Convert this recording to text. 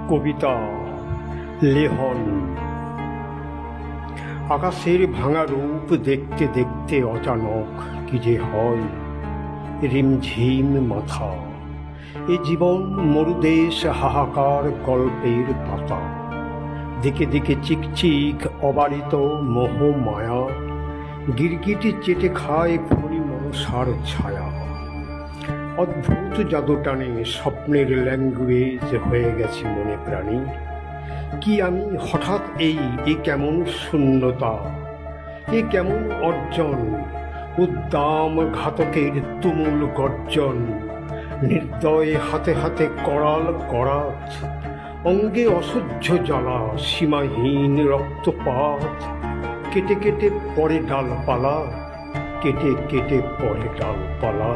কবিতা লেহন। আকাশের ভাঙা রূপ দেখতে দেখতে অচানক কি যে হয়, রিমঝিম মাথা। এ জীবন মরুদেশ হাহাকার গল্পের পাতা, দিকে দিকে চিকচিক অবারিত মোহ মায়া, গিরগিটি চেটে খায় ফণি মনসার ছায়া। অদ্ভুত জাদু টানে স্বপ্নের ল্যাঙ্গুয়েজ হয়ে গেছে মনে প্রাণী। কি আমি হঠাৎ এই কেমন শূন্যতা, এ কেমন অর্জন, উদ্দাম ঘাতকের তুমুল গর্জন, নির্দয় হাতে হাতে করাল করাত, অঙ্গে অসহ্য জ্বালা, সীমাহীন রক্তপাত, কেটে কেটে পড়ে ডালপালা, কেটে কেটে পড়ে ডালপালা।